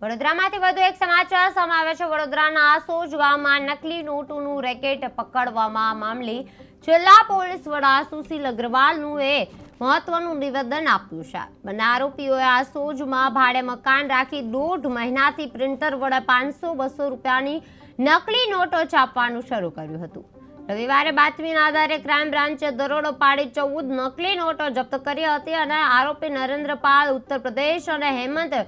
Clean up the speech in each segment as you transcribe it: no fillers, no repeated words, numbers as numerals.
વડોદરામાંથી વધુ એક સમાચાર સામે આવે છે। વડોદરાના આસોજ ગામમાં નકલી નોટોનું રેકેટ પકડવામાં મામલે જિલ્લા પોલીસ વડા સુશીલ અગ્રવાલનું મહત્વનું નિવેદન આપ્યું છે। બંને આરોપીઓએ આસોજમાં ભાડે મકાન રાખી 1.5 મહિનાથી પ્રિન્ટર વડે 500-200 રૂપિયાની નકલી નોટો છાપવાનું શરૂ કર્યું હતું। રવિવારે બાતમીના આધારે ક્રાઇમ બ્રાન્ચે દરોડો પાડી 14 નકલી નોટો જપ્ત કરી હતી અને આરોપી નરેન્દ્રપાલ ઉત્તર પ્રદેશ અને હેમંત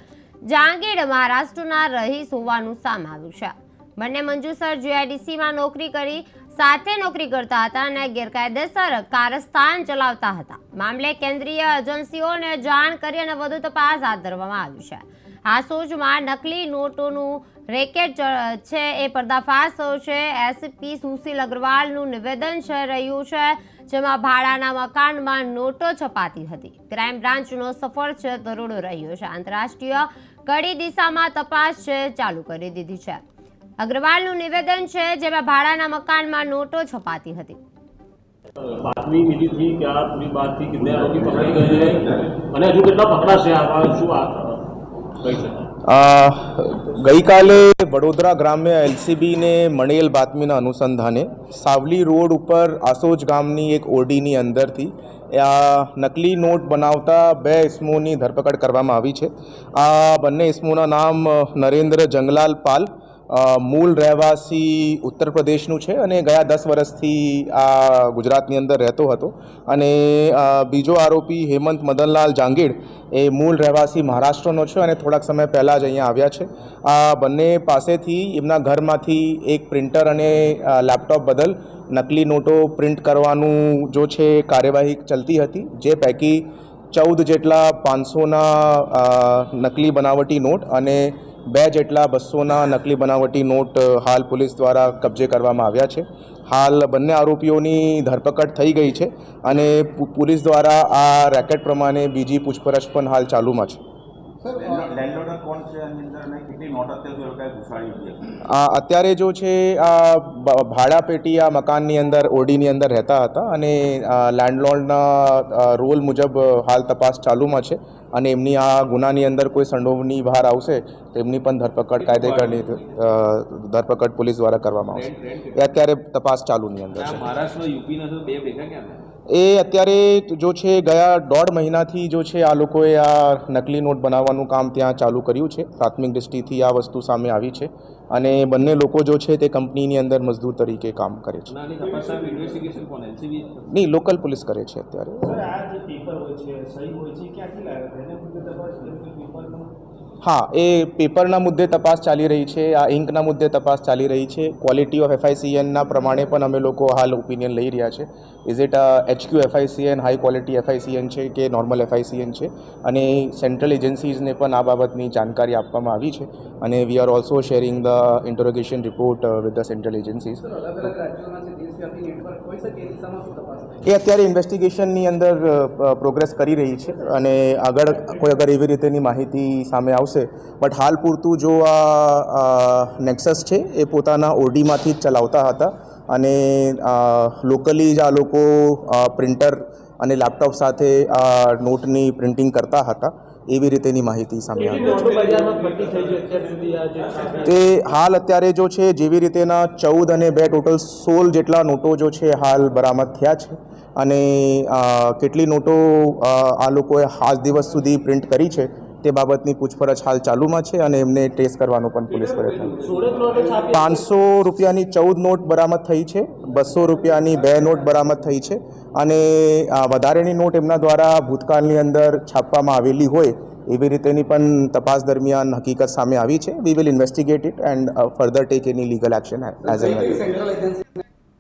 જાંગીડ મહારાષ્ટ્રના રહીશ હોવાનું સામે આવ્યું છે। બંને મંજુસર જીઆઈડીસીમાં નોકરી કરી સાથે નોકરી કરતા હતા અને ગેરકાયદેસર કારસ્તાન ચલાવતા હતા। મામલે કેન્દ્રીય એજન્સીઓને જાણ કરી અને વધુ તપાસ હાથ ધરવામાં આવી છે। આસોજમાં નકલી નોટોનું રેકેટ છે એ પર્દાફાશ થયો છે। એસપી સુશીલ અગ્રવાલનું નિવેદન રહ્યું છે જેમાં ભાડાના મકાનમાં નોટો છપાતી હતી। ક્રાઇમ બ્રાન્ચનો સફળ દરોડો રહ્યો છે। આંતરરાષ્ટ્રીય કડી દિશામાં તપાસ ચાલુ કરી દીધી છે। અગ્રવાલનું નિવેદન છે જેમાં ભાડાના મકાનમાં નોટો છપાતી હતી। બાતમી મિલી હતી કે આ પૂરી વાત થી કિતને આરોપી પકડી ગए અને હજુ કેટલા પકડાશે આ શું આ કહી શકાય। ગઈકાલે વડોદરા ગ્રામ્ય એલસીબી ને મળેલ બાતમીના અનુસંધાને સાવલી રોડ ઉપર આસોજ ગામની એક ઓરડીની અંદરથી નકલી નોટ બનાવતા 2 ઇસમોની ધરપકડ કરવામાં આવી છે। આ બંને ઇસમોના નામ નરેન્દ્ર જંગલાલ પાલ મૂળ રહેવાસી ઉત્તર પ્રદેશનું છે અને ગયા 10 વર્ષથી આ ગુજરાતની અંદર રહેતો હતો અને બીજો આરોપી હેમંત મદનલાલ જાંગીડ એ મૂળ રહેવાસી મહારાષ્ટ્રનો છે અને થોડાક સમય પહેલાં જ અહીંયા આવ્યા છે। આ બંને પાસેથી એમના ઘરમાંથી એક પ્રિન્ટર અને લેપટોપ બદલ નકલી નોટો પ્રિન્ટ કરવાનું જો છે કાર્યવાહી ચાલતી હતી, જે પૈકી 14 જેટલા 500ના નકલી બનાવટી નોટ અને 2 જેટલા 200ના નકલી બનાવટી નોટ હાલ પોલીસ દ્વારા કબજે કરવામાં આવ્યા છે। હાલ બંને આરોપીઓની ધરપકડ થઈ ગઈ છે અને પોલીસ દ્વારા આ રેકેટ પ્રમાણે બીજી પૂછપરછ પણ હાલ ચાલુમાં છે। અત્યારે જો છે આ ભાડા પેટી આ મકાનની અંદર ઓરડીની અંદર રહેતા હતા અને લેન્ડલોર્ડના રોલ મુજબ હાલ તપાસ ચાલુમાં છે અને એમની આ ગુનાની અંદર કોઈ સંડોવણી બહાર આવશે તો એમની પણ ધરપકડ કાયદેસરની ધરપકડ પોલીસ દ્વારા કરવામાં આવશે। એ અત્યારે તપાસ ચાલુની અંદર છે। મહારાષ્ટ્ર યુપીના તો બે ભેગા ક્યાં એ અત્યારે જો છે ગયા 1.5 મહિનાથી જો છે આ લોકોએ આ નકલી નોટ બનાવવાનું કામ ત્યાં ચાલુ કર્યું છે। પ્રાથમિક દૃષ્ટિથી આ વસ્તુ સામે આવી છે અને બંને લોકો જો છે તે કંપનીની અંદર મજદૂર તરીકે કામ કરે છે। નહીં, લોકલ પોલીસ કરે છે અત્યારે। હા, એ પેપરના મુદ્દે તપાસ ચાલી રહી છે, આ ઇંકના મુદ્દે તપાસ ચાલી રહી છે। ક્વોલિટી ઓફ FICNના પ્રમાણે પણ અમે લોકો હાલ ઓપિનિયન લઈ રહ્યા છે। Is it HQ FICN, high quality FICN છે કે નોર્મલ FICN છે અને સેન્ટ્રલ એજન્સીઝને પણ આ બાબતની જાણકારી આપવામાં આવી છે અને we are also sharing the interrogation report with the central agencies. એ અત્યારે ઇન્વેસ્ટિગેશનની અંદર પ્રોગ્રેસ કરી રહી છે અને આગળ કોઈ અગર એવી રીતેની માહિતી સામે આવશે, બટ હાલ પૂરતું જો આ નેક્સસ છે એ પોતાના ઓરડીમાંથી જ ચલાવતા હતા અને લોકલી જ આ લોકો પ્રિન્ટર અને લેપટોપ સાથે આ નોટની પ્રિન્ટિંગ કરતા હતા, એવી રીતેની માહિતી સામે આવી છે। તે હાલ અત્યારે જો છે જેવી રીતેના 14 અને 2 ટોટલ 16 જેટલા નોટો જો છે હાલ બરામદ થયા છે અને કેટલી નોટો આ લોકોએ આજ દિવસ સુધી પ્રિન્ટ કરી છે તે બાબતની પૂછપરછ હાલ ચાલુમાં છે અને એમને ટેસ્ટ કરવાનો પણ પોલીસ પ્રયત્ન। 500 રૂપિયાની 14 નોટ બરામદ થઈ છે, 200 રૂપિયાની 2 નોટ બરામદ થઈ છે અને વધારેની નોટ એમના દ્વારા ભૂતકાળની અંદર છાપવામાં આવેલી હોય એવી રીતેની પણ તપાસ દરમિયાન હકીકત સામે આવી છે। We will investigate it and further take any legal action as N